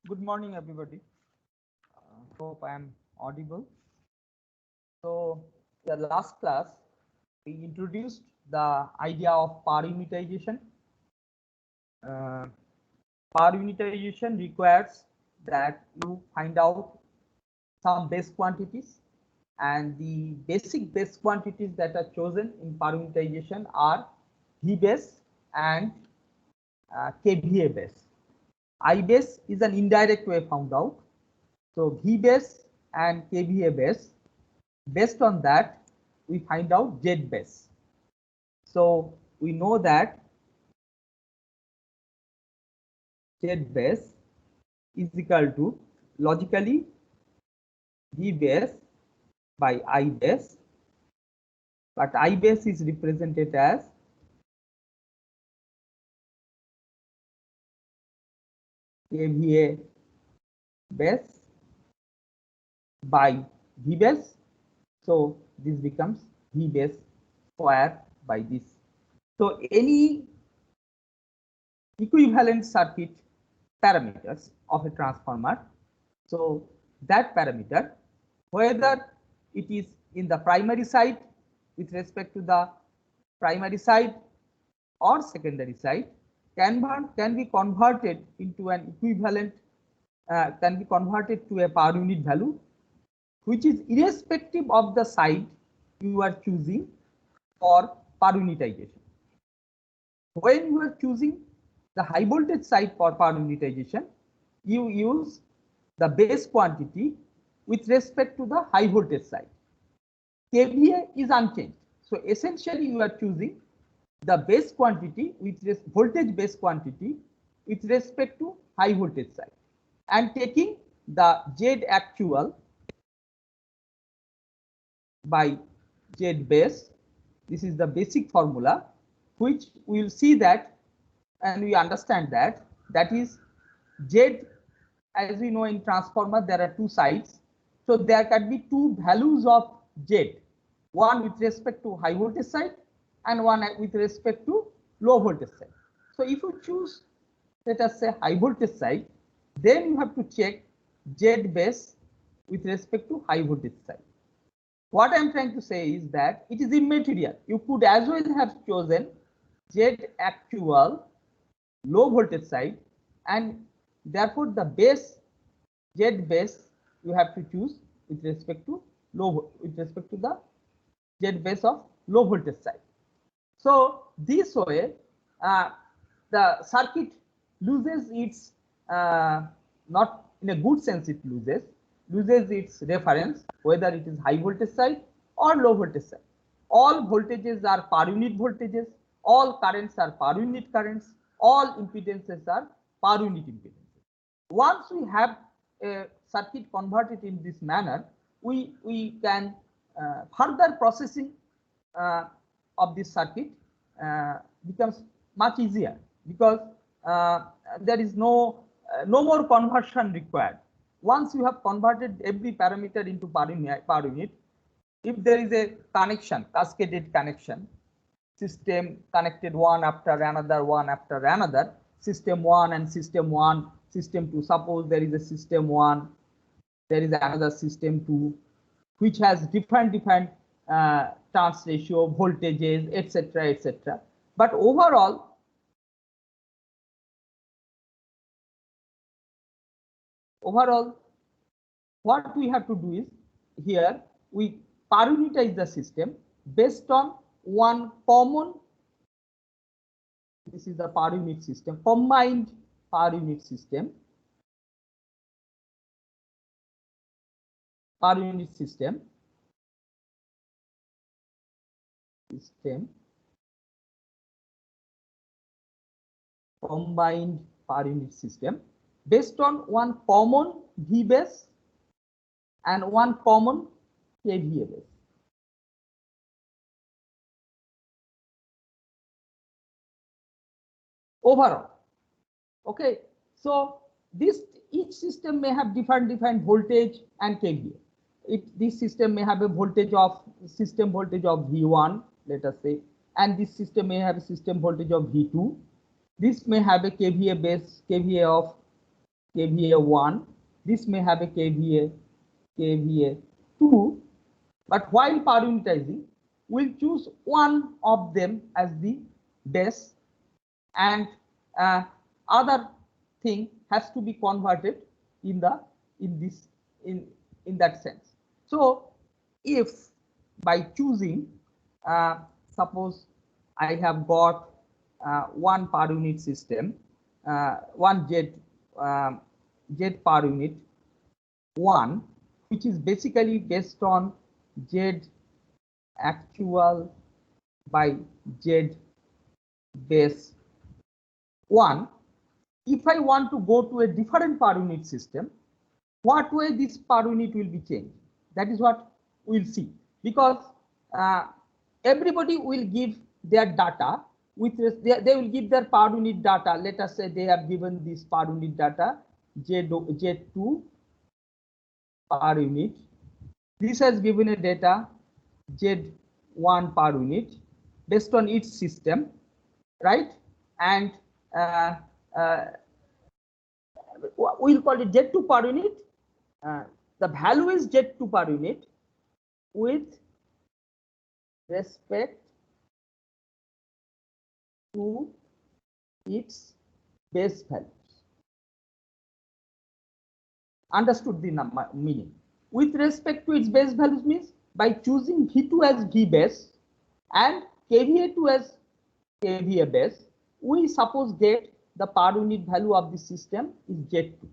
Good morning, everybody. Hope I am audible. So, the last class, we introduced the idea of power unitization. Uh, Power unitization requires that you find out some base quantities, and the basic base quantities that are chosen in power unitization are V base and kVA base. I base is an indirect way found out. So V base and kVA base. Based on that, we find out Z base. So we know that Z base is equal to logically V base by I base, but I base is represented as kVA base by V base. So this becomes V base square by this. So any equivalent circuit parameters of a transformer. So that parameter, whether it is in the primary side with respect to the primary side or secondary side, can be converted into an equivalent, can be converted to a per unit value, which is irrespective of the side you are choosing for per unitization. When you are choosing the high voltage side for power unitization, you use the base quantity with respect to the high voltage side. kVA is unchanged. So essentially you are choosing the base quantity with voltage base quantity with respect to high voltage side and taking the Z actual by Z base. This is the basic formula, which we will see that and we understand that is Z. As we know, in transformer there are two sides, so there can be two values of Z, one with respect to high voltage side and one with respect to low voltage side. So if you choose, let us say, high voltage side, then you have to check Z base with respect to high voltage side. What I am trying to say is that it is immaterial. You could as well have chosen Z actual low voltage side, and therefore the base Z base you have to choose with respect to the Z base of low voltage side. So this way the circuit loses its not in a good sense, it loses its reference, whether it is high voltage side or low voltage side. All voltages are per unit voltages, all currents are per unit currents, all impedances are per unit impedances. Once we have a circuit converted in this manner, we can further processing of this circuit becomes much easier, because there is no more conversion required. Once you have converted every parameter into per unit, if there is a connection, cascaded connection, system connected one after another, system 1 and system 1, system 2, suppose there is a system 1, there is another system 2, which has different turns ratio, voltages, etc. But overall, what we have to do is, here we per unitize the system based on one common, this is the per unit system, combined per unit system, combined per unit system based on one common V base and one common kVA base. Overall, okay, so each system may have different voltage and kVA. This system may have a system voltage of V1, let us say, and this system may have a system voltage of V2. This may have a kVA of kVA 1. This may have a kVA 2. But while per unitizing, we'll choose one of them as the base, and other thing has to be converted in that sense. So if by choosing, suppose I have got one per unit system, one Z per unit 1, which is basically based on Z actual by Z base 1. If I want to go to a different per unit system, what way this per unit will be changed? That is what we'll see, because everybody will give their data with they will give their per unit data. Let us say they have given this per unit data Z2 per unit. This has given a data Z1 per unit based on its system, right? And we'll call it Z2 per unit. The value is Z2 per unit with respect to its base values. Understood the meaning? With respect to its base values means by choosing V2 as V base and kVA2 as kVA base, we suppose get the per unit value of the system is Z2.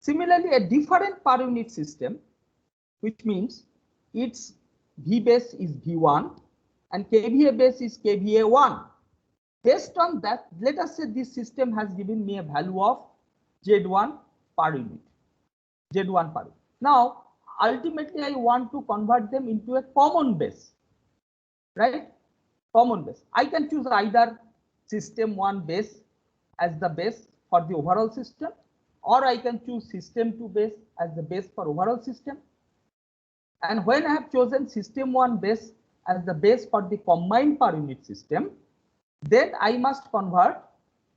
Similarly, a different per unit system, which means its V base is V1 and kVA base is kVA1. Based on that, let us say this system has given me a value of Z1 per unit. Z1 per unit. Now, ultimately, I want to convert them into a common base, right? Common base. I can choose either system 1 base as the base for the overall system, or I can choose system 2 base as the base for overall system. And when I have chosen system 1 base as the base for the combined per unit system, then I must convert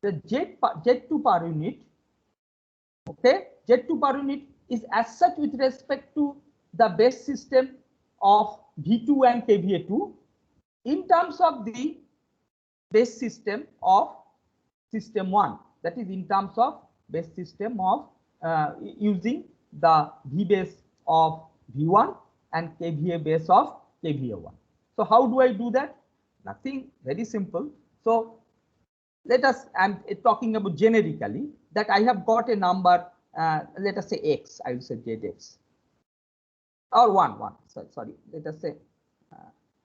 the Z2 per unit. Okay, Z2 per unit is as such with respect to the base system of V2 and kVA2 in terms of the base system of system 1. That is in terms of base system of using the V base of V1 and kVA base of kVA1. So how do I do that? Nothing, very simple. So let us, I'm talking about generically that I have got a number, let us say X, I will say ZX, or 1, sorry, let us say,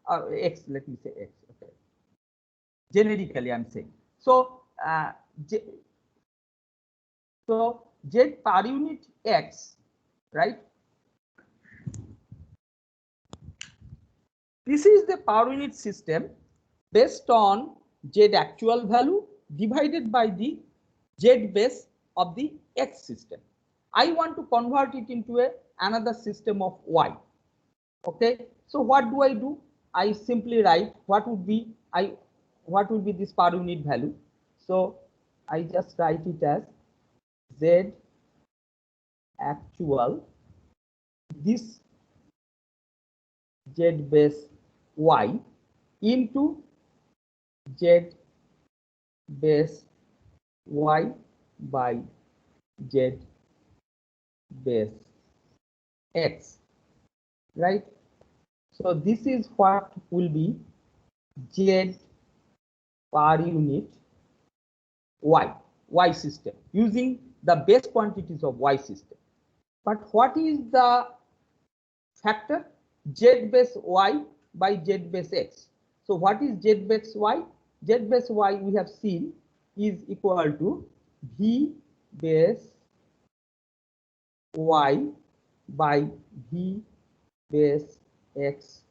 or X, let me say X, okay. Generically I'm saying. So, Z per unit X, right? This is the per unit system based on Z actual value divided by the Z base of the X system. I want to convert it into another system of Y. Okay, so what do? I simply write what would be this per unit value. So I just write it as Z actual, this Z base Y into Z base Y by Z base X, right? So this is what will be Z per unit Y system using the base quantities of Y system. But what is the factor? Z base Y by Z base X. So what is Z base Y? Z base Y we have seen is equal to V base Y by V base X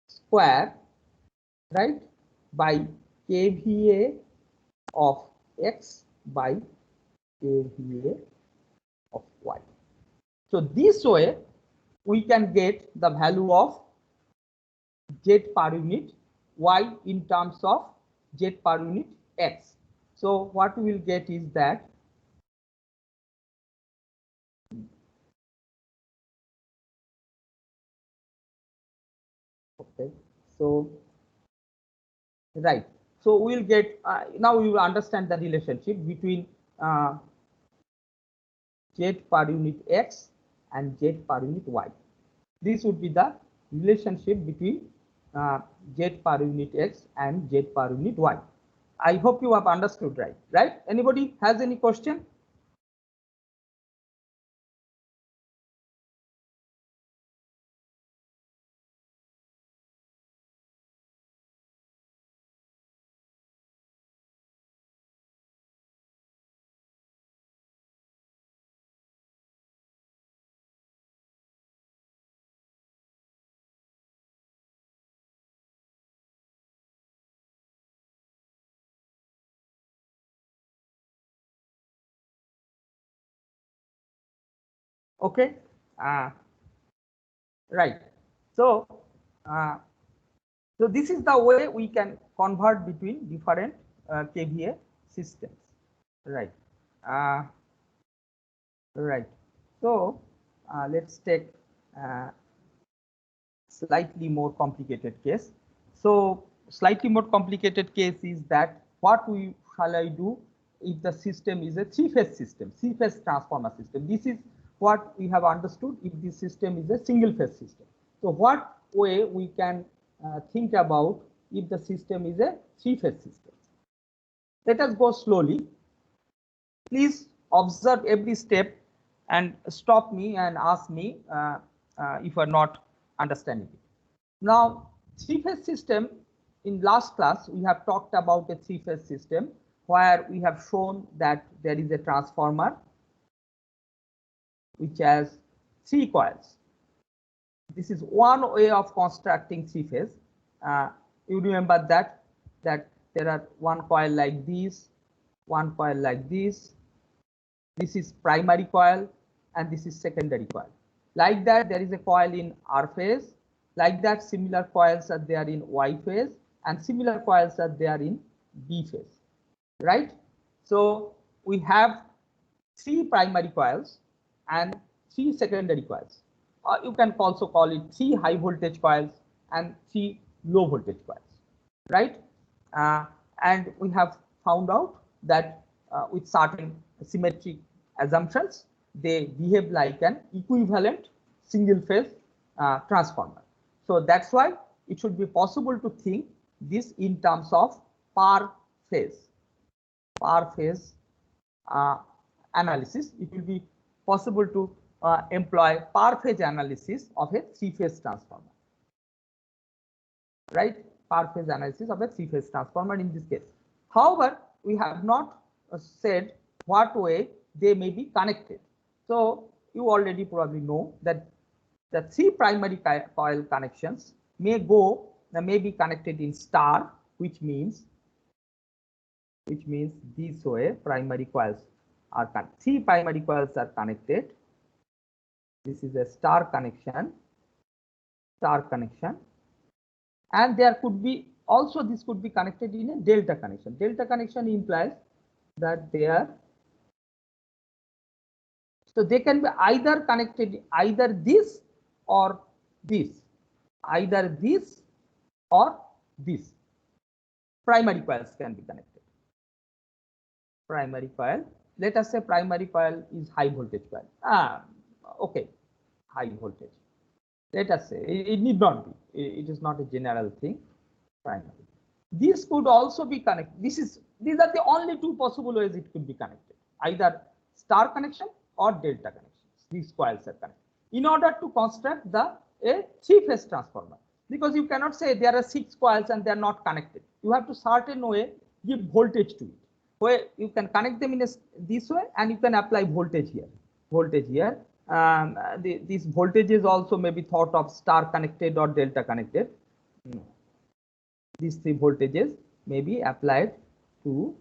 square, right, by kVA of X by kVA of Y. So this way we can get the value of Z per unit Y in terms of Z per unit X. So what we will get is that Okay, so right. So we'll get now we will understand the relationship between Z per unit X and Z per unit Y. This would be the relationship between Z per unit X and Z per unit Y. I hope you have understood, right? Right? Anybody has any question? Okay. Right. So, so this is the way we can convert between different KVA systems. Right. Uh, right. So let's take slightly more complicated case. So slightly more complicated case is that what we shall I do if the system is a three-phase system, three-phase transformer system. This is what we have understood if the system is a single-phase system. So what way we can think about if the system is a three-phase system? Let us go slowly. Please observe every step and stop me and ask me if you are not understanding it. Now, three-phase system, in last class, we have talked about a three-phase system where we have shown that there is a transformer which has three coils. This is one way of constructing three-phase. You remember that there are one coil like this, one coil like this. This is primary coil and this is secondary coil. Like that, there is a coil in R phase. Like that, similar coils are there in Y phase and similar coils are there in B phase, right? So we have three primary coils and three secondary coils. You can also call it three high voltage coils and three low voltage coils, right? And we have found out that with certain symmetric assumptions, they behave like an equivalent single phase transformer. So that's why it should be possible to think this in terms of per phase analysis. It will be possible to employ per phase analysis of a three-phase transformer, right? Per phase analysis of a three-phase transformer in this case. However, we have not said what way they may be connected. So you already probably know that the three primary coil connections may be connected in star, which means this way primary coils are three primary coils are connected. This is a star connection, and there could be also this could be connected in a delta connection. Delta connection implies that so they can be either connected either this or this, either this or this. Primary coils can be connected. Primary coil. Let us say primary coil is high voltage coil. Okay, high voltage. Let us say it need not be. It is not a general thing. Primary. This could also be connected. These are the only two possible ways it could be connected. Either star connection or delta connections. These coils are connected in order to construct a three-phase transformer. Because you cannot say there are 6 coils and they are not connected. You have to certain way give voltage to it. Where you can connect them in this way and you can apply voltage here. These voltages also may be thought of star connected or delta connected. These three voltages may be applied to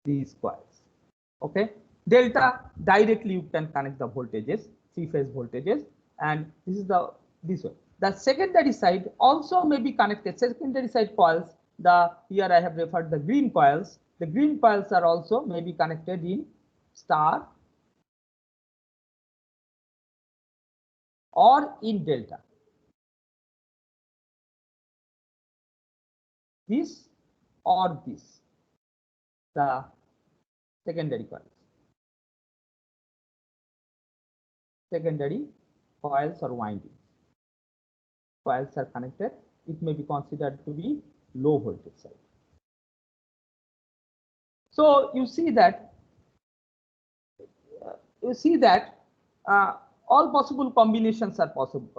these coils. Okay, delta directly you can connect the voltages, three-phase voltages, and this is this one. The secondary side also may be connected. Secondary side coils. Here I have referred the green coils. The green coils are also may be connected in star or in delta. This or this, the secondary coils. Secondary coils or windings. Coils are connected. It may be considered to be low voltage side. So you see that all possible combinations are possible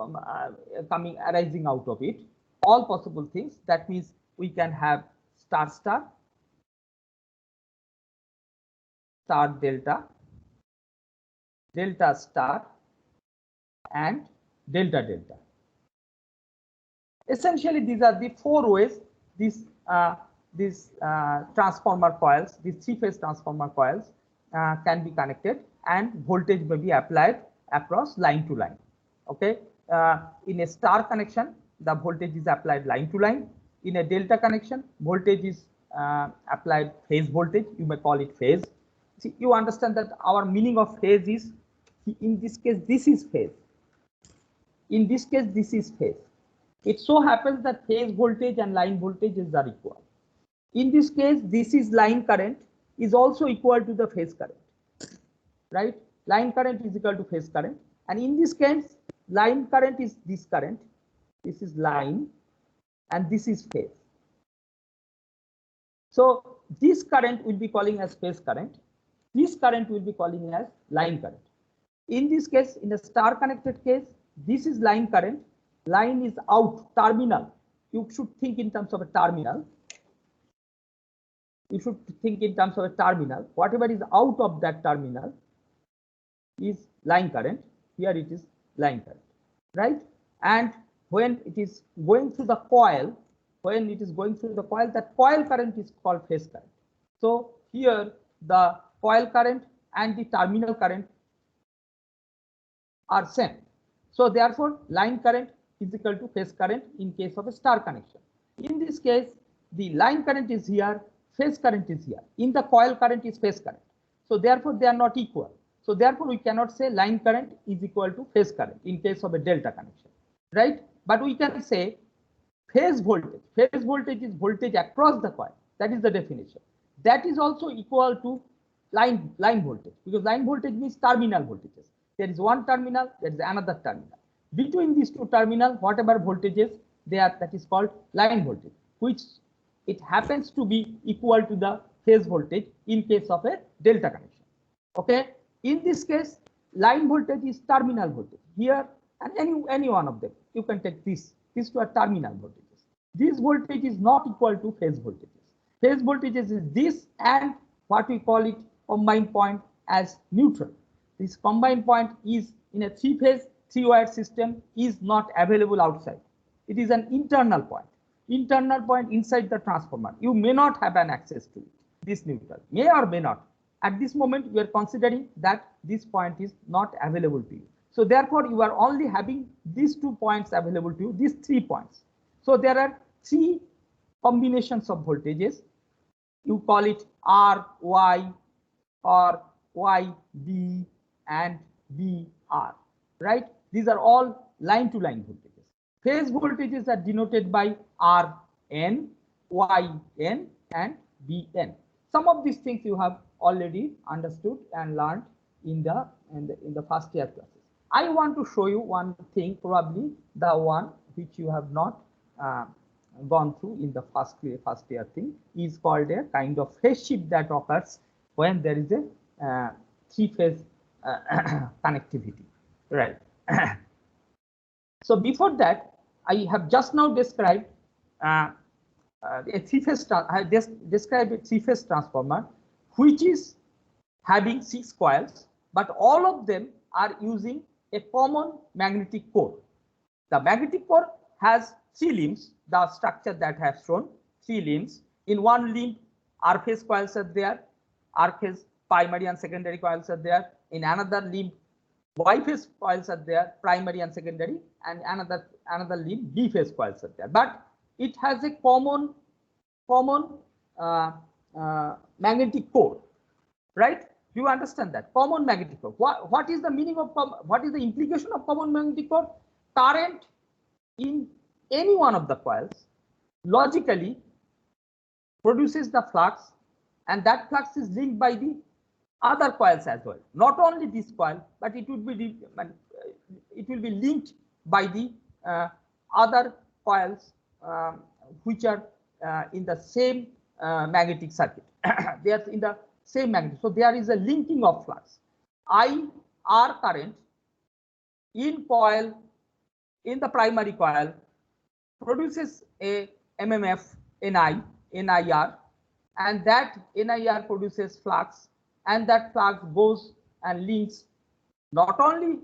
arising out of it. All possible things. That means we can have star star, star delta, delta star, and delta delta. Essentially, these are the four ways these transformer coils, these three-phase transformer coils can be connected, and voltage may be applied across line to line. Okay, in a star connection, the voltage is applied line to line. In a delta connection, voltage is applied phase voltage. You may call it phase. See, you understand that our meaning of phase is, in this case, this is phase. In this case, this is phase. It so happens that phase voltage and line voltages are equal. In this case, this is line current is also equal to the phase current, right? Line current is equal to phase current. And in this case, line current is this current. This is line and this is phase. So this current will be calling as phase current. This current will be calling as line current. In this case, in a star connected case, this is line current. Line is out, terminal. You should think in terms of a terminal. You should think in terms of a terminal. Whatever is out of that terminal is line current. Here it is line current, right? And when it is going through the coil, that coil current is called phase current. So here the coil current and the terminal current are same. So therefore, line current is equal to phase current in case of a star connection. In this case, the line current is here, phase current is here. In the coil current is phase current. So therefore, they are not equal. So therefore, we cannot say line current is equal to phase current in case of a delta connection, right? But we can say phase voltage. Phase voltage is voltage across the coil. That is the definition. That is also equal to line voltage, because line voltage means terminal voltages. There is one terminal, there is another terminal. Between these two terminals, whatever voltages they are, that is called line voltage, which it happens to be equal to the phase voltage in case of a delta connection. Okay. In this case, line voltage is terminal voltage. Here and any one of them, you can take these two are terminal voltages. This voltage is not equal to phase voltages. Phase voltages is this and what we call it combined point as neutral. This combined point is in a three-phase, three-wire system is not available outside. It is an internal point. Internal point inside the transformer. You may not have an access to it. This neutral may or may not. At this moment, we are considering that this point is not available to you. So therefore, you are only having these 2 points available to you, these 3 points. So there are 3 combinations of voltages. You call it R, Y, or Y, B, and B, R, right? These are all line-to-line voltages. Phase voltages are denoted by R, N, Y, N, and B, N. Some of these things you have already understood and learned in the first year classes. I want to show you one thing, probably the one which you have not gone through in the first year thing, is called a kind of phase shift that occurs when there is a three-phase connectivity, right? So before that, I have just now described a three-phase. I described a three-phase transformer, which is having 6 coils, but all of them are using a common magnetic core. The magnetic core has 3 limbs, the structure that I have shown, 3 limbs. In one limb, R phase coils are there, R phase primary and secondary coils are there. In another limb, Y phase coils are there, primary and secondary, and another limb, B phase coils are there. But it has a common magnetic core, right? Do you understand that? Common magnetic core. What is the meaning of what is the implication of common magnetic core? Current in any one of the coils logically produces the flux, and that flux is linked by the other coils as well. Not only this coil, but it will be linked by the other coils which are in the same magnetic circuit. They are in the same magnetic. So there is a linking of flux. IR current in coil, in the primary coil, produces a MMF NIR, and that NIR produces flux, and that flux goes and links not only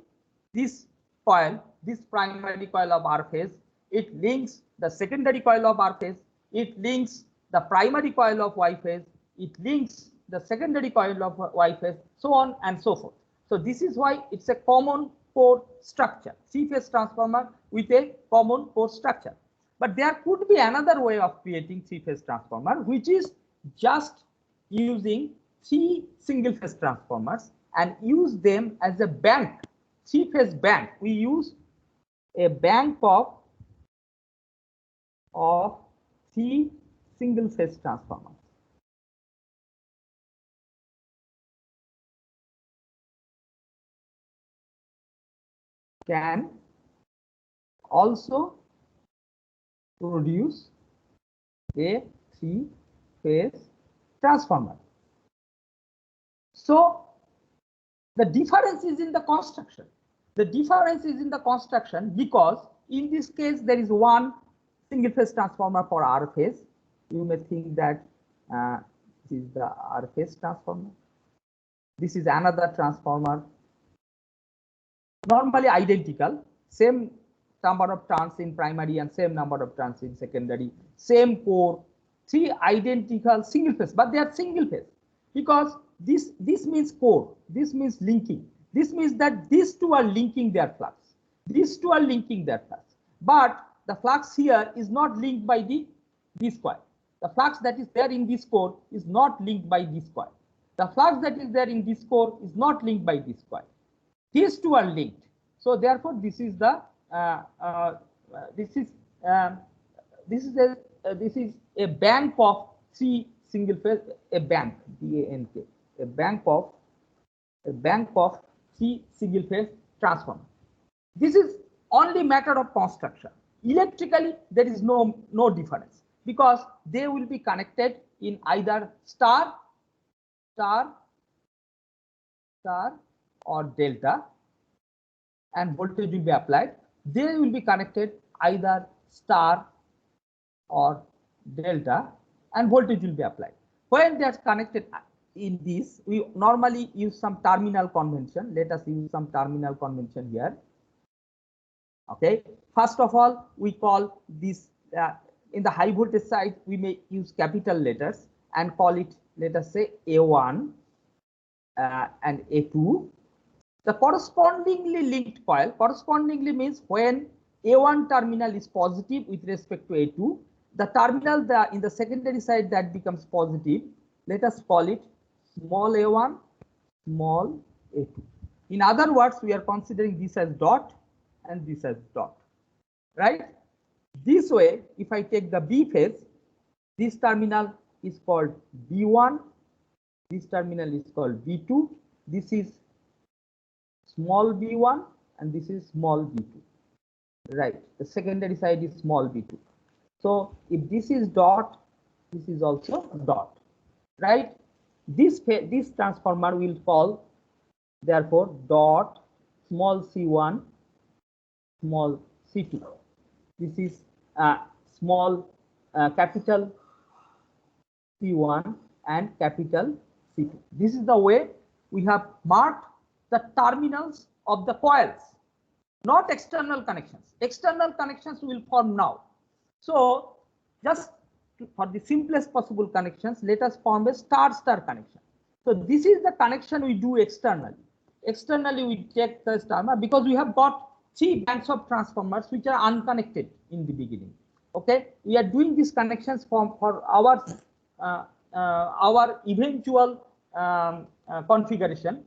this coil, this primary coil of R phase, it links the secondary coil of R phase, it links the primary coil of Y phase, it links the secondary coil of Y phase, so on and so forth. So this is why it's a common core structure, three-phase transformer with a common core structure. But there could be another way of creating three-phase transformer, which is just using three single-phase transformers and use them as a bank, three-phase bank. We use a bank of three single-phase transformers. Can also produce a three-phase transformer. So the difference is in the construction. The difference is in the construction because in this case there is one single-phase transformer for R phase. You may think that this is the R phase transformer. This is another transformer, normally identical, same number of turns in primary and same number of turns in secondary, same core, three identical single phase, but they are single phase because this means core, this means linking, this means that these two are linking their flux, these two are linking their flux, but the flux here is not linked by this coil. The flux that is there in this core is not linked by this coil. The flux that is there in this core is not linked by this coil. These two are linked. So therefore, this is the this is a bank of three single phase, a bank, BANK, a bank of three single phase transformer. This is only matter of construction. Electrically, there is no difference because they will be connected in either star or delta, and voltage will be applied. They will be connected either star or delta, and voltage will be applied. When they are connected in this, we normally use some terminal convention. Let us use some terminal convention here. Okay. First of all, we call this in the high voltage side, we may use capital letters and call it, let us say, A1 and A2. The correspondingly linked coil, correspondingly means when A1 terminal is positive with respect to A2, the terminal in the secondary side that becomes positive, let us call it small a1, small a2. In other words, we are considering this as dot and this as dot, right? This way, if I take the B phase, this terminal is called B1, this terminal is called B2, this is small b1 and this is small b2, right? The secondary side is small b2. So if this is dot, this is also dot, right? This transformer will call therefore dot small c1, small c2. This is small capital C1 and capital C2. This is the way we have marked the terminals of the coils, not external connections. External connections will form now. So just for the simplest possible connections, let us form a star-star connection. So this is the connection we do externally. Externally, we check the star because we have got 3 banks of transformers which are unconnected in the beginning. Okay, we are doing these connections for our eventual configuration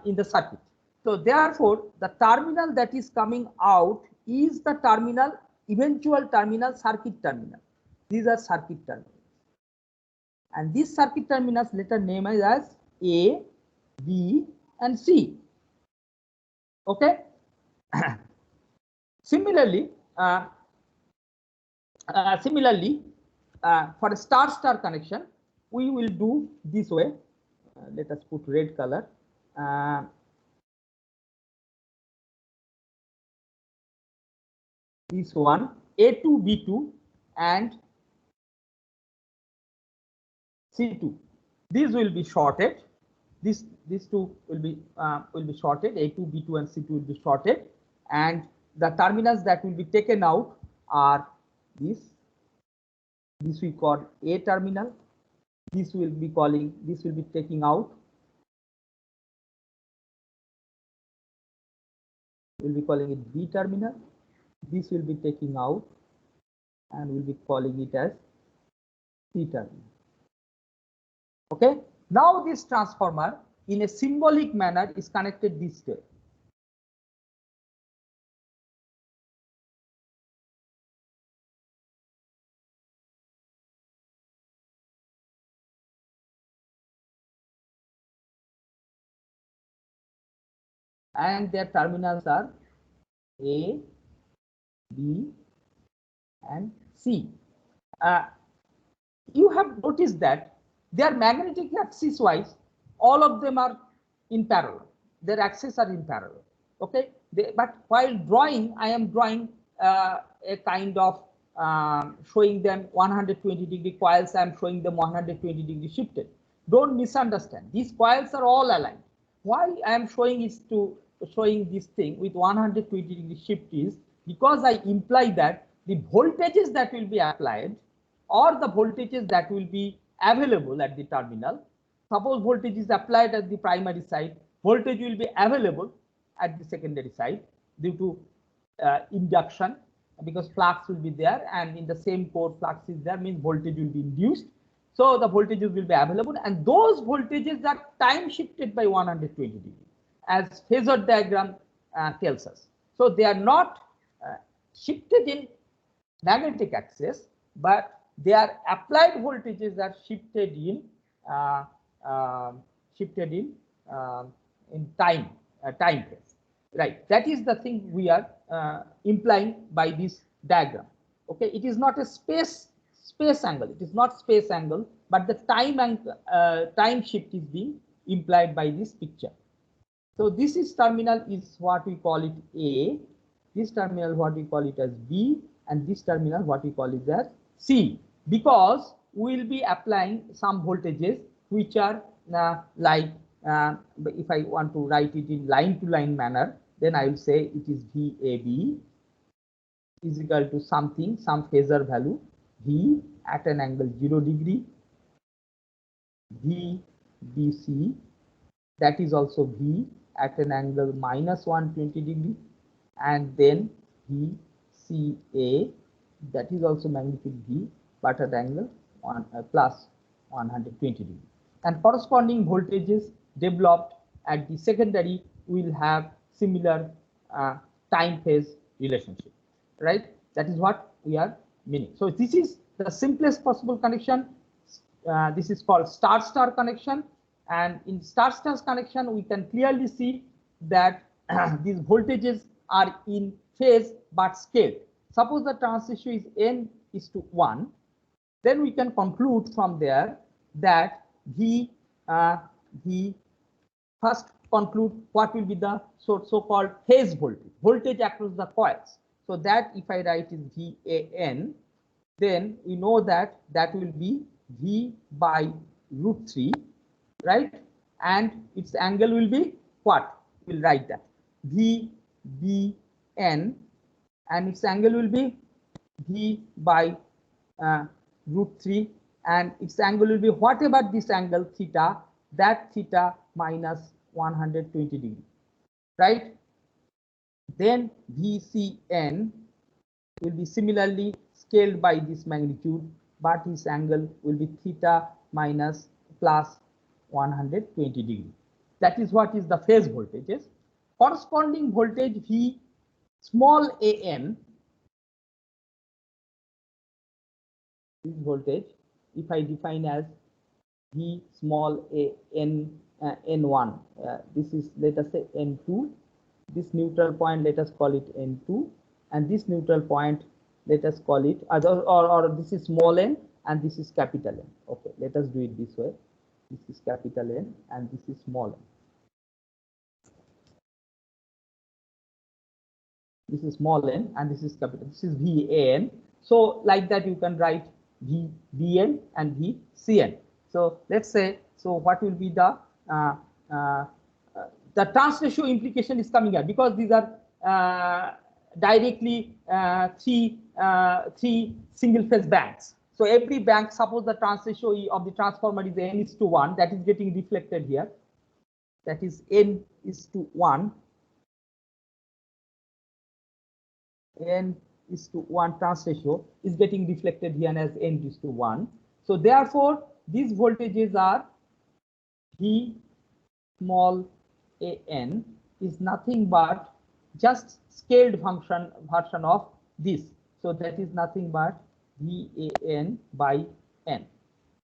in the circuit. So therefore, the terminal that is coming out is the terminal, eventual terminal, circuit terminal. These are circuit terminals. And these circuit terminals later name as A, B, and C. Okay. Similarly, for a star-star connection, we will do this way. Let us put red color. This one, A2, B2, and C2. These will be shorted. These two will be shorted. A2, B2, and C2 will be shorted, and the terminals that will be taken out are this. This we call A terminal. This will be taking out. We'll be calling it B terminal. This will be taking out, and we'll be calling it as C terminal. Okay. Now this transformer in a symbolic manner is connected this way. And their terminals are A, B, and C. You have noticed that their magnetic axis wise, all of them are in parallel. Their axes are in parallel. Okay. But while drawing, I am drawing a kind of showing them 120-degree coils. I am showing them 120-degree shifted. Don't misunderstand. These coils are all aligned. Why I am showing this thing with 120-degree shift is because I imply that the voltages that will be applied or the voltages that will be available at the terminal. Suppose voltage is applied at the primary side, voltage will be available at the secondary side due to induction, because flux will be there, and in the same core flux is there, means voltage will be induced. So the voltages will be available, and those voltages are time shifted by 120 degrees, as phasor diagram tells us. So they are not shifted in magnetic axis, but their applied voltages are shifted in time phase. Right. That is the thing we are implying by this diagram. Okay. It is not a space angle. It is not space angle, but the time shift is being implied by this picture. So this is terminal is what we call it A. This terminal what we call it as B, and this terminal what we call it as C, because we will be applying some voltages which are like if I want to write it in line to line manner, then I will say it is VAB is equal to something, some phasor value V at an angle 0 degree, VBC, that is also V at an angle minus 120 degree, and then VCA, that is also magnitude V but at angle plus 120 degree. And corresponding voltages developed at the secondary will have similar time phase relationship, right? That is what we are meaning. So this is the simplest possible connection. This is called star-star connection, and in star-star connection we can clearly see that these voltages are in phase but scaled. Suppose the transistor is n is to 1, then we can conclude from there that first conclude what will be the so-called phase voltage across the coils. So that if I write is VAN, then we know that that will be V by root 3, right? And its angle will be what? We'll write that VBN, and its angle will be V by root 3, and its angle will be whatever this angle theta, that theta minus 120 degree, right? Then VCN will be similarly scaled by this magnitude, but its angle will be theta minus plus 120 degree. That is what is the phase voltages. Corresponding voltage V small an, this voltage, if I define as V small a n n1, this is, let us say, n2. This neutral point, let us call it n2, and this neutral point, let us call it, or this is small n and this is capital N. Okay, let us do it this way. This is capital N and this is small n. This is small n and this is capital. This is VAN. So like that you can write VBN and VCN. So let's say, so what will be the trans ratio implication is coming here, because these are directly three single phase banks. So every bank, suppose the trans ratio of the transformer is n:1, that is getting reflected here. That is n:1. N:1 trans ratio is getting reflected here as n:1. So therefore, these voltages are V small an is nothing but just scaled version of this. So that is nothing but VAN by N.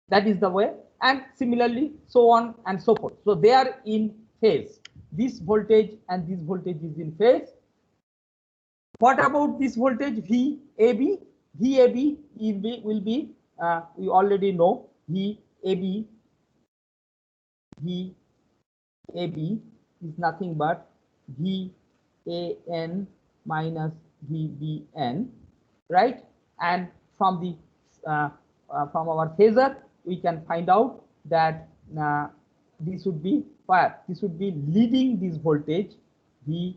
That is the way, and similarly so on and so forth. So they are in phase. This voltage and this voltage is in phase. What about this voltage VAB? VAB will be, we already know VAB is nothing but VAN minus VBN, right? And from the from our phasor, we can find out that this would be where this would be leading this voltage VAN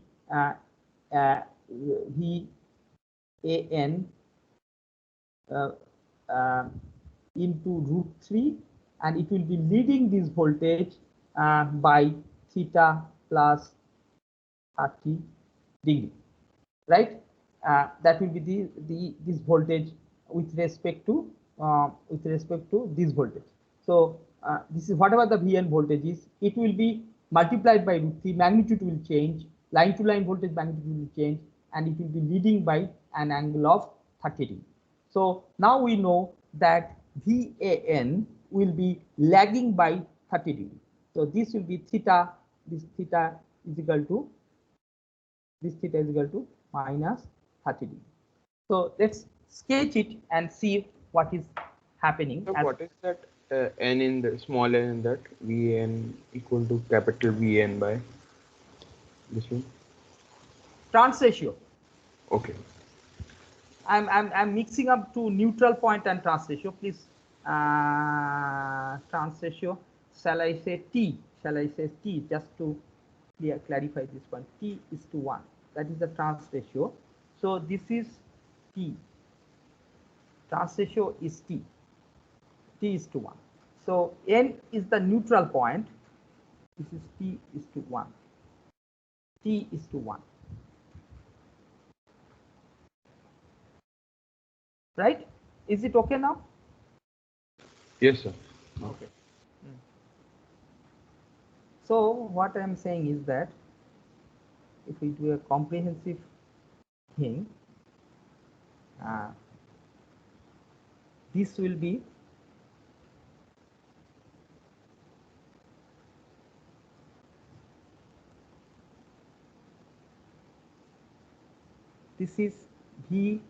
into √3, and it will be leading this voltage by theta plus 30 degree, right? That will be this voltage with respect to this voltage. So this is whatever the VN voltage is, it will be multiplied by √3, magnitude will change, line to line voltage magnitude will change, and it will be leading by an angle of 30 degree. So now we know that VAN will be lagging by 30 degree. So this will be theta, this theta is equal to minus 30 degree. So let's sketch it and see what is happening. So what is that n in the small n in that VN equal to capital VN by this one? Trans ratio. Okay. I'm mixing up to neutral point and trans ratio. Please, trans ratio. Shall I say T? Shall I say T just to clarify this one? T is to 1. That is the trans ratio. So this is T. Trans ratio is T. T is to 1. So N is the neutral point. This is T is to 1. T is to 1. Right? Is it okay now? Yes, sir. Okay. So what I am saying is that if we do a comprehensive thing, this will be this is V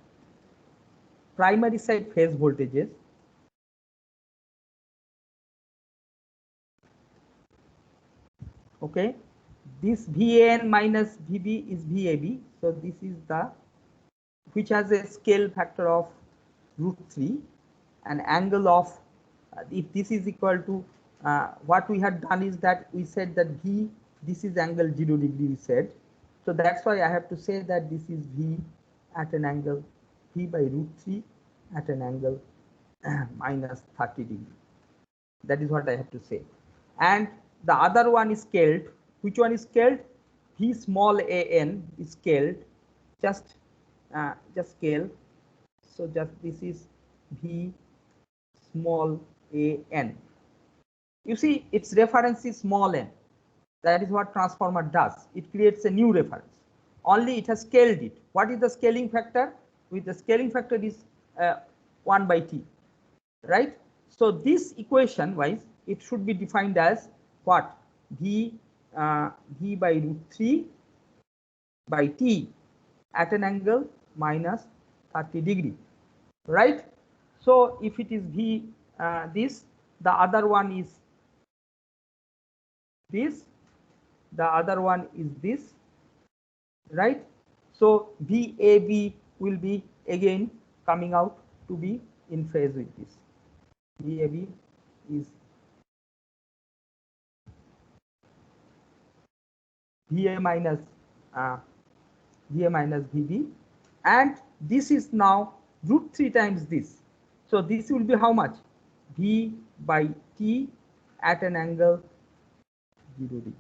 primary side phase voltages. Okay, this VAN minus VB is VAB. So this is the, which has a scale factor of √3, an angle of, if this is equal to, what we had done is that we said that V, this is angle 0 degree, we said. So that's why I have to say that this is V at an angle V by √3 at an angle minus 30 degree. That is what I have to say. And the other one is scaled. Which one is scaled? V small an is scaled. Just scale. So just this is V small an. You see, its reference is small n. That is what transformer does. It creates a new reference. Only it has scaled it. What is the scaling factor? With the scaling factor is 1 by t, right? So this equation wise, it should be defined as what? V by root 3 by t at an angle minus 30 degree, right? So if it is V this, the other one is this, the other one is this, right? So VAB will be again coming out to be in phase with this. VAB is VA minus VB, and this is now root 3 times this. So this will be how much? V by T at an angle 0 degree.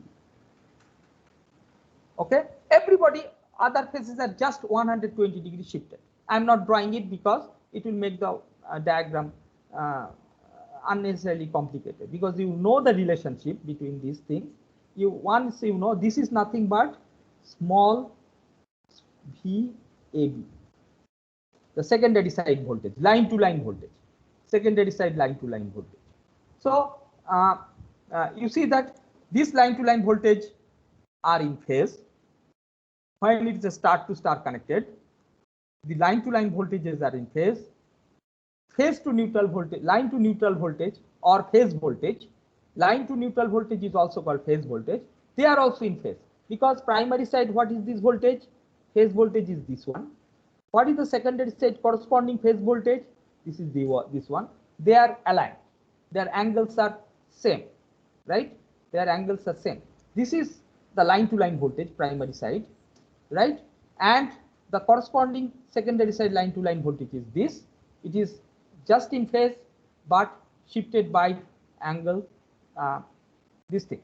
Okay, everybody other phases are just 120 degree shifted. I'm not drawing it because it will make the diagram unnecessarily complicated, because you know the relationship between these things. Once you know, this is nothing but small VAB, the secondary side voltage, line to line voltage, secondary side line to line voltage. So you see that this line to line voltage are in phase. When it is a star to star connected, the line to line voltages are in phase. Phase to neutral voltage, line to neutral voltage or phase voltage. Line to neutral voltage is also called phase voltage. They are also in phase, because primary side, what is this voltage? Phase voltage is this one. What is the secondary side corresponding phase voltage? This is this one. They are aligned. Their angles are same, right? Their angles are same. This is the line to line voltage, primary side, right? And the corresponding secondary side line to line voltage is this. It is just in phase but shifted by angle this thing.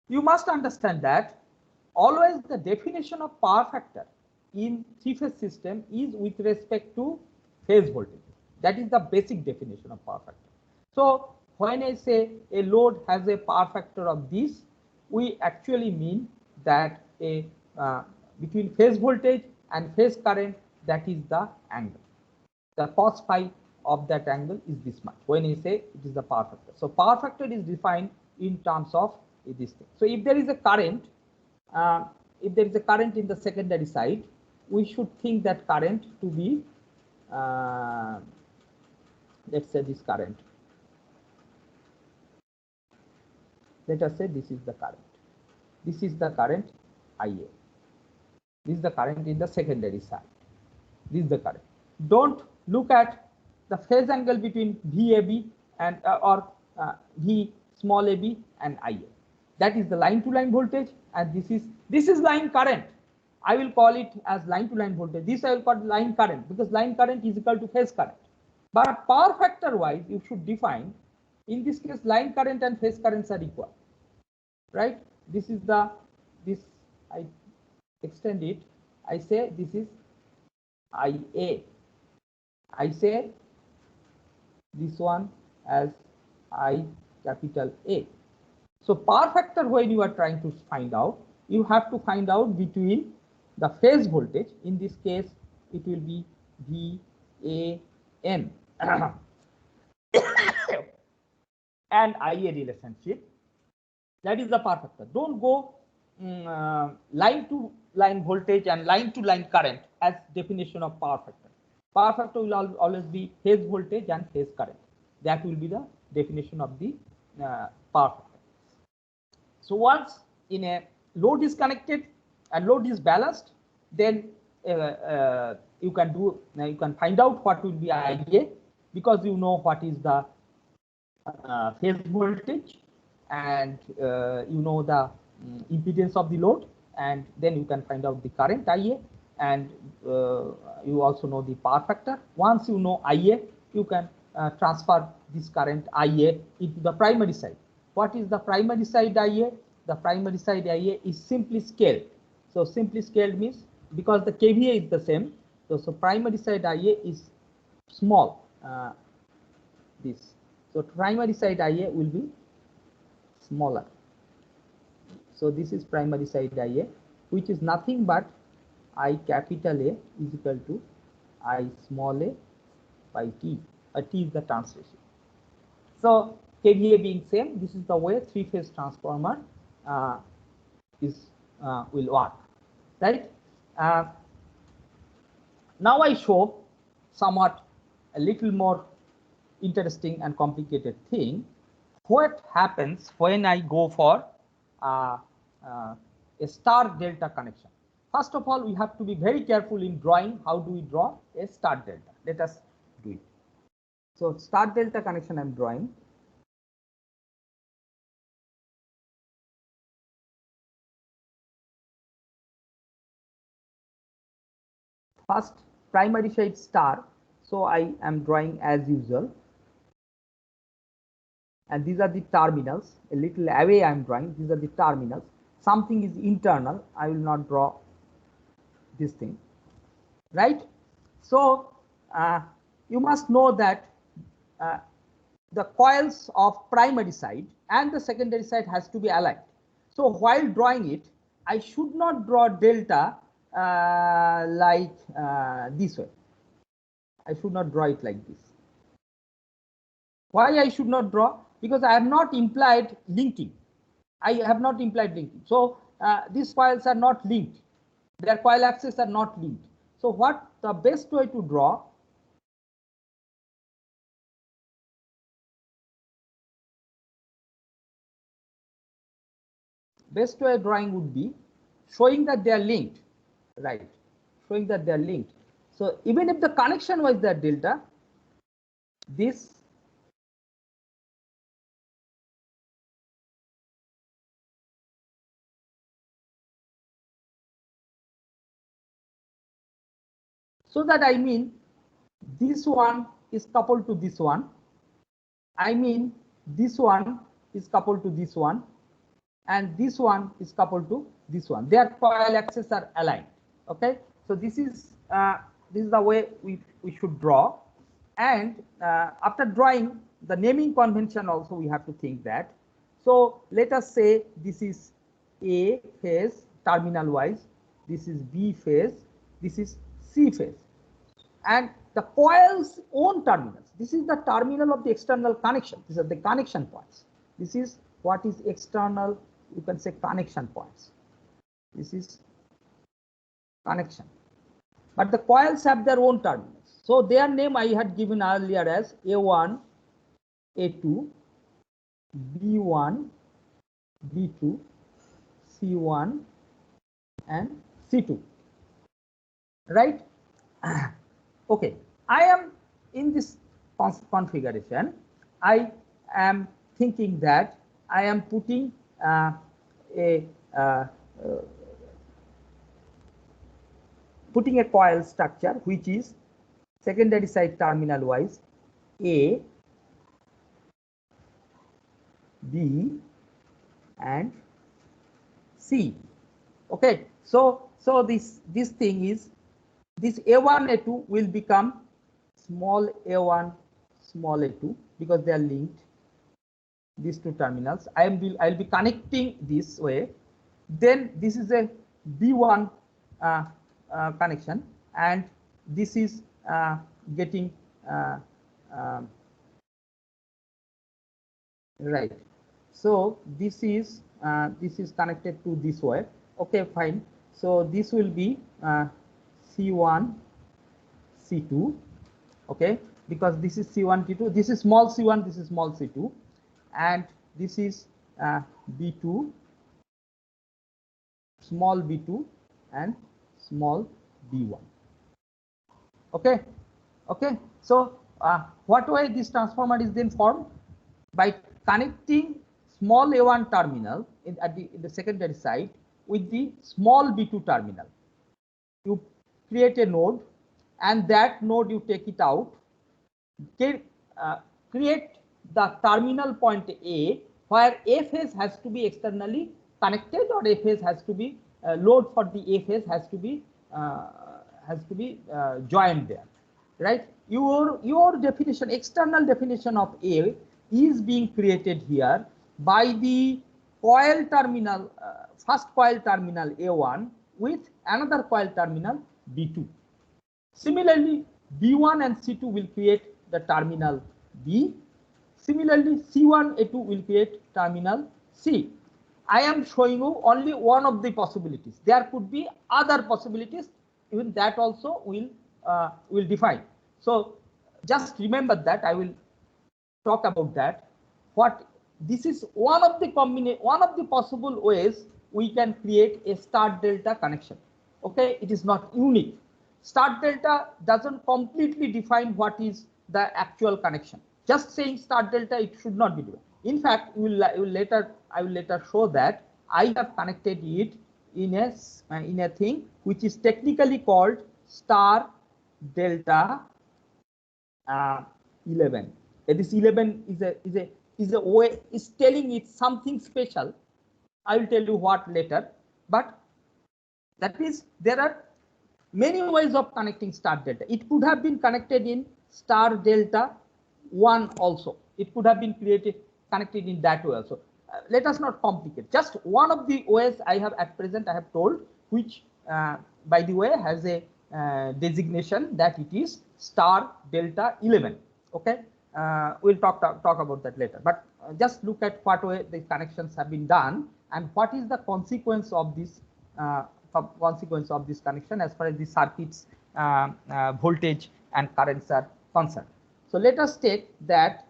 You must understand that always the definition of power factor in three-phase system is with respect to phase voltage. That is the basic definition of power factor. So when I say a load has a power factor of this, we actually mean that a between phase voltage and phase current, that is the angle. The cos phi of that angle is this much when I say it is the power factor. So power factor is defined in terms of this thing. So if there is a current, in the secondary side, we should think that current to be, let's say this current. Let us say this is the current. This is the current IA. This is the current in the secondary side. This is the current. Don't look at the phase angle between VAB and V small ab and IA. That is the line to line voltage, and this is line current. I will call it as line to line voltage. This I will call line current, because line current is equal to phase current. But power factor wise, you should define, in this case, line current and phase currents are equal, right? This I extend it. I say this is IA. I say this one as I capital A. So power factor, when you are trying to find out, you have to find out between the phase voltage. In this case, it will be VAN and IA relationship. That is the power factor. Don't go line to line voltage and line to line current as definition of power factor. Power factor will always be phase voltage and phase current. That will be the definition of the power factor. So once in a load is connected and load is balanced, then you can find out what will be IA, because you know what is the phase voltage, and you know the impedance of the load, and then you can find out the current IA, and you also know the power factor. Once you know IA, you can transfer this current IA into the primary side. What is the primary side IA? The primary side IA is simply scaled. So simply scaled means, because the kVA is the same, so primary side IA is small, this So primary side IA will be smaller. So this is primary side IA, which is nothing but I capital A is equal to I small a by T. T is the turns ratio. So KVA being same, this is the way three-phase transformer will work, right? Now I show somewhat a little more interesting and complicated thing. What happens when I go for a star delta connection? First of all, we have to be very careful in drawing. How do we draw a star delta? Let us do it. So star delta connection I'm drawing. First, primary side star. So I am drawing as usual. And these are the terminals. A little away I am drawing. These are the terminals. Something is internal. I will not draw this thing, right? So you must know that the coils of primary side and the secondary side has to be aligned. So while drawing it, I should not draw delta like this way. I should not draw it like this. Why I should not draw? Because I have not implied linking. I have not implied linking. So these coils are not linked. Their coil axes are not linked. So what the best way to draw? Best way of drawing would be showing that they are linked, right? Showing that they are linked. So even if the connection was that delta, this so that I mean this one is coupled to this one. I mean this one is coupled to this one, and this one is coupled to this one. Their coil axes are aligned. Okay, so this is the way we should draw. And after drawing, the naming convention also we have to think that. So let us say this is A phase terminal wise, this is B phase, this is C phase, and the coil's own terminals. This is the terminal of the external connection. These are the connection points. This is what is external, you can say connection points. This is connection. But the coils have their own terminals. So their name I had given earlier as A1, A2, B1, B2, C1, and C2. Right? Okay. I am in this configuration. I am thinking that I am putting putting a coil structure which is secondary side terminal wise A, B, and C. Okay, so this thing is this A1, A2 will become small a1, small a2 because they are linked. These two terminals. I'll be connecting this way. Then this is a B1 connection, and this is getting right. So this is connected to this way. Okay, fine. So this will be C1, C2. Okay, because this is C1, T2. This is small C1. This is small C2, and this is B2, small B2, and small B1. Okay, okay. So what way this transformer is then formed? By connecting small A1 terminal in the secondary side with the small B2 terminal. You create a node, and that node you take it out, create the terminal point A, where A phase has to be externally connected, or A phase has to be load for the A phase has to be joined there, right? Your definition, external definition of A is being created here by the coil terminal, first coil terminal A1 with another coil terminal B2. Similarly, B1 and C2 will create the terminal B. Similarly, C1, A2 will create terminal C. I am showing you only one of the possibilities. There could be other possibilities, even that also will define. So just remember that I will talk about that. What this is one of the possible ways we can create a star delta connection. Okay, it is not unique. Star delta doesn't completely define what is the actual connection. Just saying star delta, it should not be doing. In fact, I will later show that I have connected it in a thing which is technically called star delta 11. This 11 is a way, is telling it something special. I will tell you what later. But that is, there are many ways of connecting star delta. It could have been connected in star delta 1 also. It could have been connected in that way also. Let us not complicate. Just one of the ways I have at present I have told, which by the way has a designation that it is star delta 11. Okay, we'll talk about that later. But just look at what way the connections have been done and what is the consequence of this connection as far as the circuit's voltage and currents are concerned. So let us take that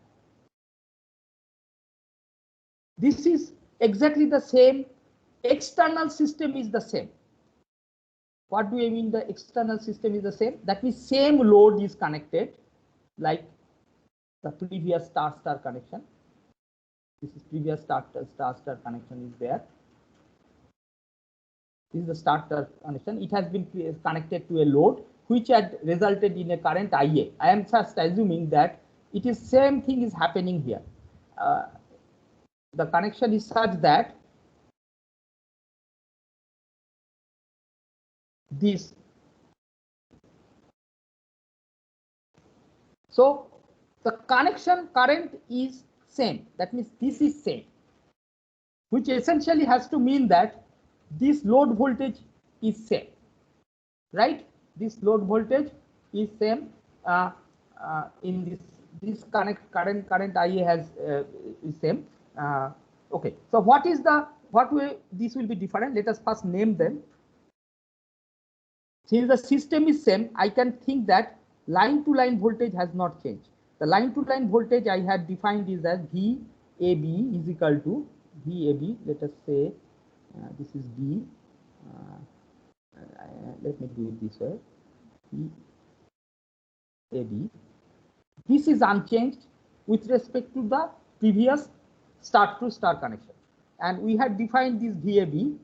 this is exactly the same. External system is the same. What do I mean the external system is the same? That means same load is connected like the previous star-star connection. This is previous star-star connection is there. This is the star-star connection. It has been connected to a load which had resulted in a current IA. I am just assuming that it is same thing is happening here. The connection is such that this. So the connection current is same. That means this is same, which essentially has to mean that this load voltage is same, right? This load voltage is same in this current IA has is same. Okay, so what way this will be different? Let us first name them. Since the system is same, I can think that line to line voltage has not changed. The line to line voltage I had defined is as VAB is equal to VAB. Let us say this is B. Let me do it this way. VAB. This is unchanged with respect to the previous star to star connection, and we had defined this VAB.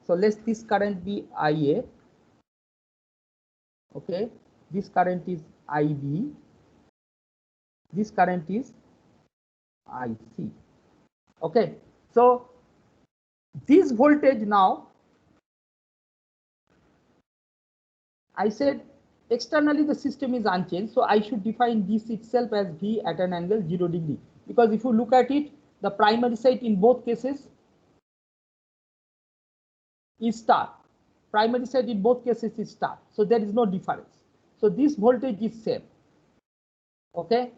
So let this current be IA. Okay, this current is IB. This current is IC. Okay, so this voltage now, I said externally the system is unchanged, so I should define this itself as V at an angle 0 degree, because if you look at it, the primary side in both cases is star. Primary side in both cases is star, so there is no difference. So this voltage is same. Okay,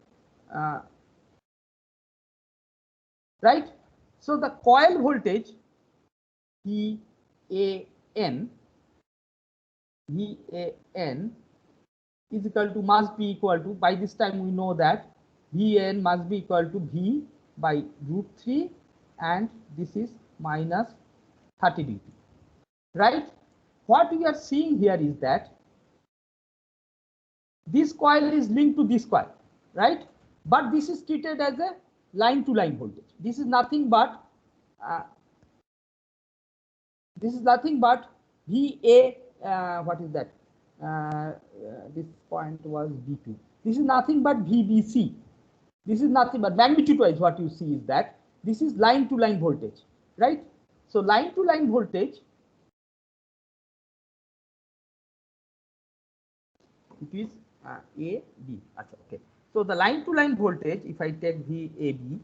right? So the coil voltage VAN is equal to, must be equal to, by this time we know that VAN must be equal to V by √3, and this is minus 30 degree, right? What we are seeing here is that this coil is linked to this coil, right? But this is treated as a line to line voltage. This is nothing but VA. What is that? This point was B2. This is nothing but VBC. This is nothing but magnitude wise. What you see is that this is line to line voltage, right? So line to line voltage, it is A B. Okay. So the line to line voltage, if I take VAB,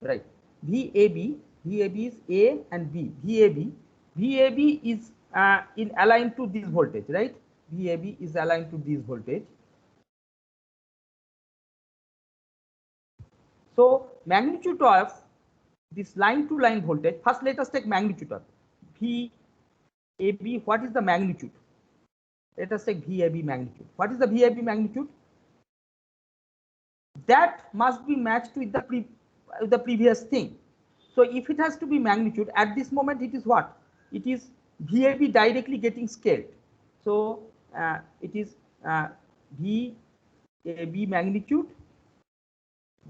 right, VAB is A and B. VAB is in aligned to this voltage, right? VAB is aligned to this voltage. So magnitude of this line to line voltage, first let us take magnitude of VAB. What is the magnitude? Let us take VAB magnitude. What is the VAB magnitude? That must be matched with the previous thing. So if it has to be magnitude, at this moment it is what? It is VAB directly getting scaled. So it is VAB magnitude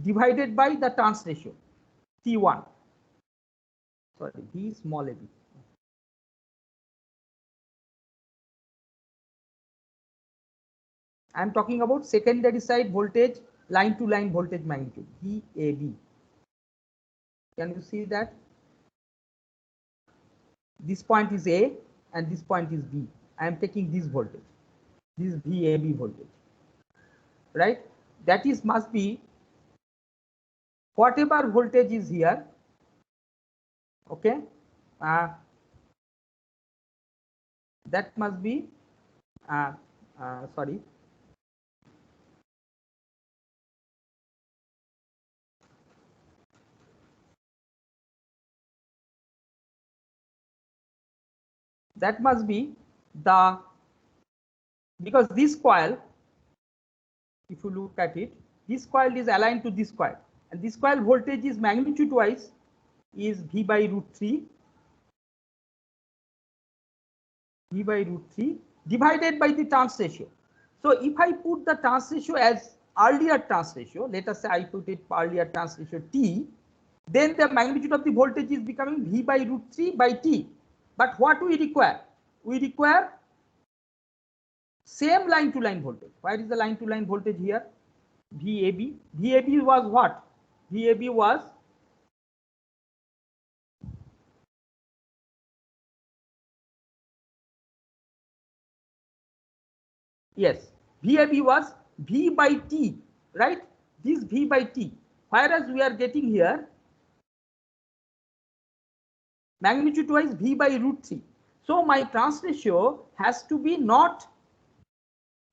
divided by the turns ratio T1. Sorry, V small ab. I am talking about secondary side voltage, line to line voltage magnitude, VAB. Can you see that? This point is A and this point is B. I am taking this voltage, this VAB voltage, right? That is must be whatever voltage is here, okay? That must be, sorry. That must be the, because this coil, if you look at it, this coil is aligned to this coil, and this coil voltage is magnitude wise is V by root 3, V by root 3 divided by the turns ratio. So if I put the turns ratio as earlier turns ratio, let us say I put it earlier turns ratio T, then the magnitude of the voltage is becoming V by root 3 by T. But what we require? We require same line to line voltage. Where is the line to line voltage here? VAB. VAB was what? VAB was yes. VAB was V by T, right? This V by T. Whereas we are getting here magnitude wise V by root 3. So my trans ratio has to be not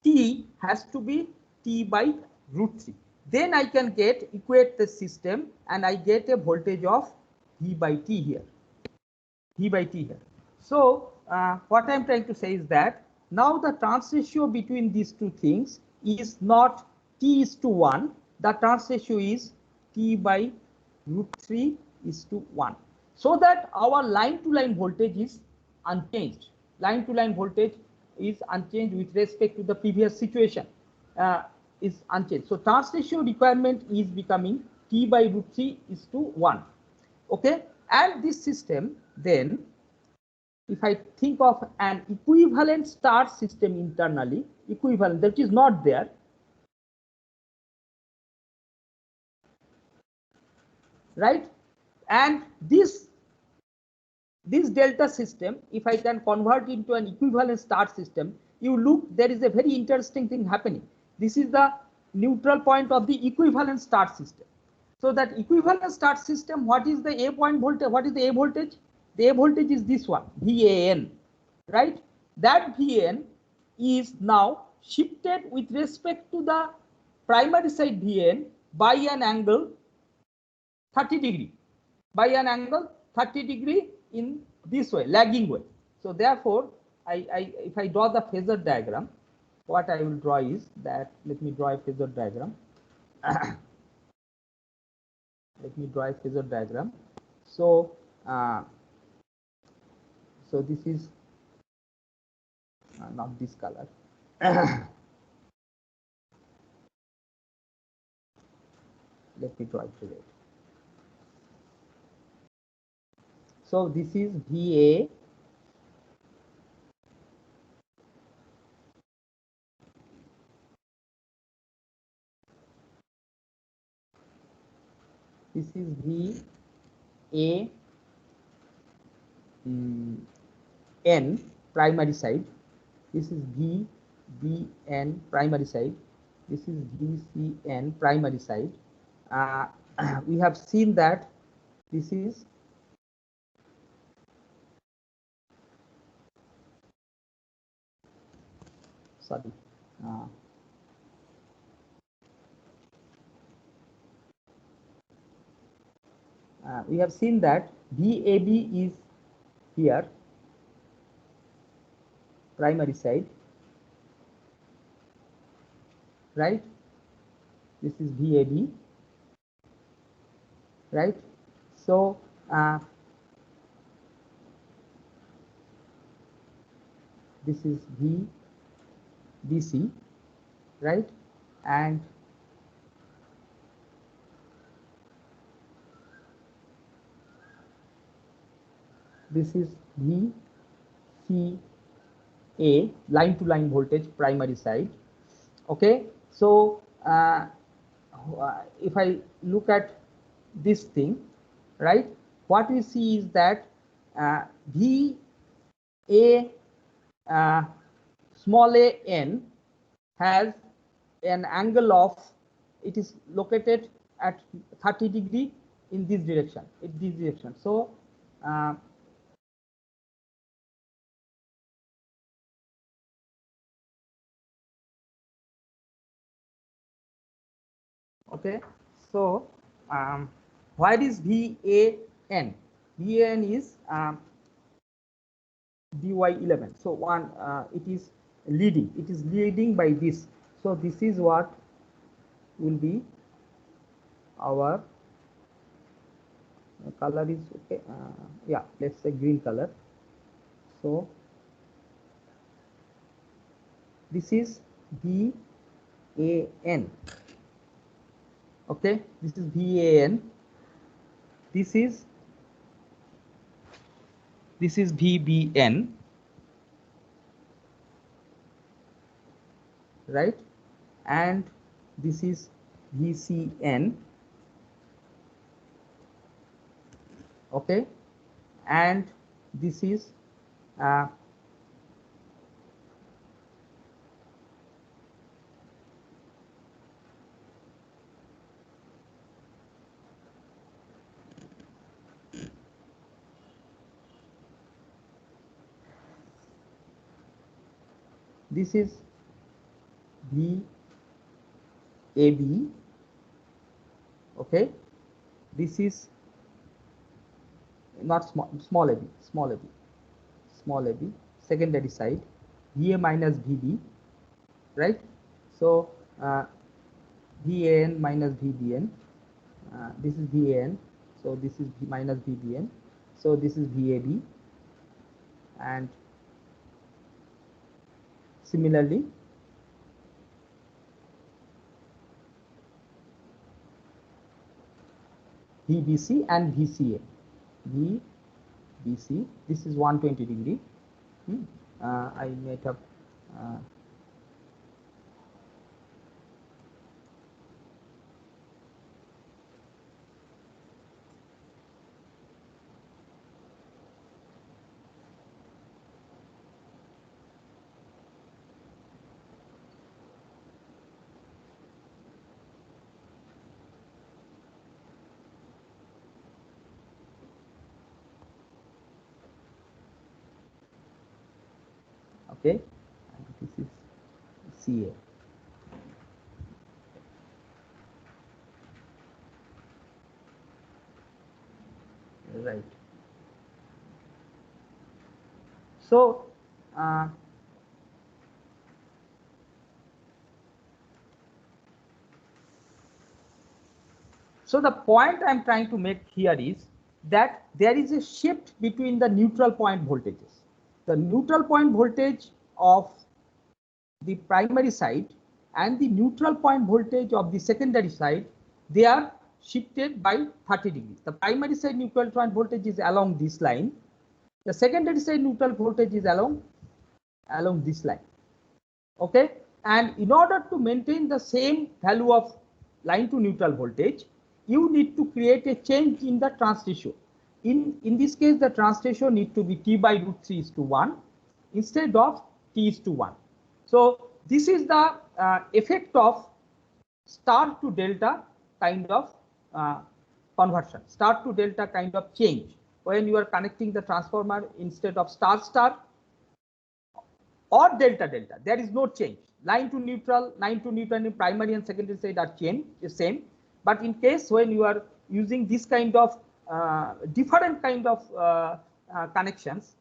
T, has to be T by root 3. Then I can get equate the system and I get a voltage of V by T here. V by T here. So what I'm trying to say is that now the trans ratio between these two things is not T is to 1. The trans ratio is T by root 3 is to 1. So that our line to line voltage is unchanged. Line to line voltage is unchanged with respect to the previous situation, is unchanged. So trans ratio requirement is becoming T by root 3 is to 1. Okay, and this system then, if I think of an equivalent star system internally, equivalent that is not there, right? And this delta system, if I can convert into an equivalent star system, you look, there is a very interesting thing happening. This is the neutral point of the equivalent star system. So that equivalent start system, what is the A point voltage? What is the A voltage? The A voltage is this one, VAN, right? That VN is now shifted with respect to the primary side VN by an angle 30 degree, by an angle 30 degree in this way, lagging way. So therefore, if I draw the phasor diagram, what I will draw is that, let me draw a phasor diagram. Let me draw a phasor diagram. So, so this is not this color. Let me draw it today. So this is VA. This is VA. N primary side. This is VBN primary side. This is VCN primary side. We have seen that this is sorry. We have seen that VAB is here, primary side, right? This is VAB, right? So this is VBC, right? And this is VCA, line to line voltage, primary side. Okay, so if I look at this thing, right, what we see is that VA small a n has an angle of, it is located at 30 degree in this direction, So okay, so where is VAN? VAN is dy11. So it is leading by this. So this is what will be our color is okay. Yeah, let's say green color. So this is VAN. Okay, this is VAN. This is VBN, right? And this is VCN, okay? And this is VAB, okay? This is not small ab, secondary side, VA minus VB, right? So VAN minus VBN, this is VAN, so this is minus VBN, so this is VAB, and similarly VBC and VCA. VBC, this is 120 degree. I might have okay, and this is CA. Right. So so the point I'm trying to make here is that there is a shift between the neutral point voltages. The neutral point voltage of the primary side and the neutral point voltage of the secondary side, they are shifted by 30 degrees. The primary side neutral point voltage is along this line. The secondary side neutral voltage is along this line. Okay, and in order to maintain the same value of line to neutral voltage, you need to create a change in the trans ratio. in this case, the trans ratio need to be t by root 3 is to 1 instead of t is to 1. So this is the effect of star to delta kind of conversion, star to delta kind of change when you are connecting the transformer instead of star star or delta delta. There is no change. Line to neutral in primary and secondary side are same. But in case when you are using this kind of different kind of connections,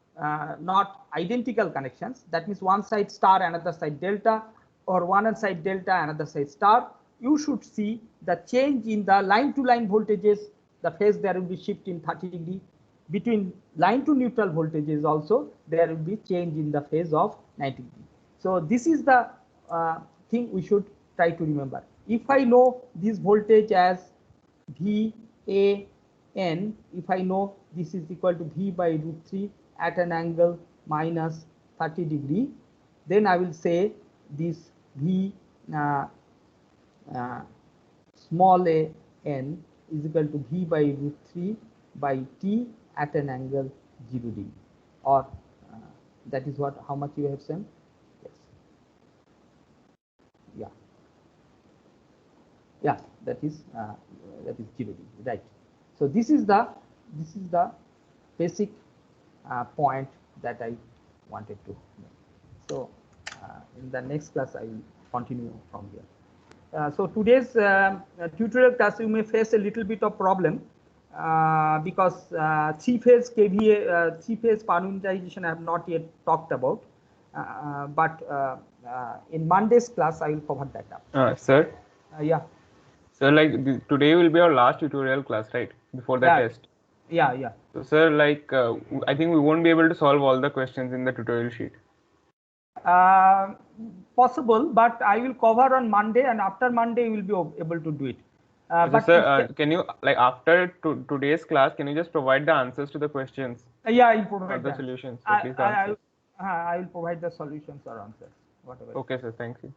not identical connections, that means one side star, another side delta, or one side delta, another side star, you should see the change in the line to line voltages. The phase there will be shift in 30 degree. Between line to neutral voltages also there will be change in the phase of 90 degree. So this is the thing we should try to remember. If I know this voltage as VAN, if I know this is equal to V by root 3 at an angle minus 30 degree, then I will say this V small a n is equal to V by root 3 by T at an angle 0 degree, or that is what, how much you have sent? Yes. Yeah, that is 0 degree, right? So this is the basic point that I wanted to make. So in the next class I will continue from here. So today's tutorial class you may face a little bit of problem because three-phase KVA, three-phase power unitization I have not yet talked about, but in Monday's class I will cover that up. Sir? Yeah. So like today will be our last tutorial class, right? Before the test. Yeah. So sir, like I think we won't be able to solve all the questions in the tutorial sheet. Possible, but I will cover on Monday, and after Monday you will be able to do it. But sir, can you, like, after today's class, can you just provide the answers to the questions? Yeah, I'll provide the solutions. I will provide the solutions or answers, whatever. Okay, sir. Thank you.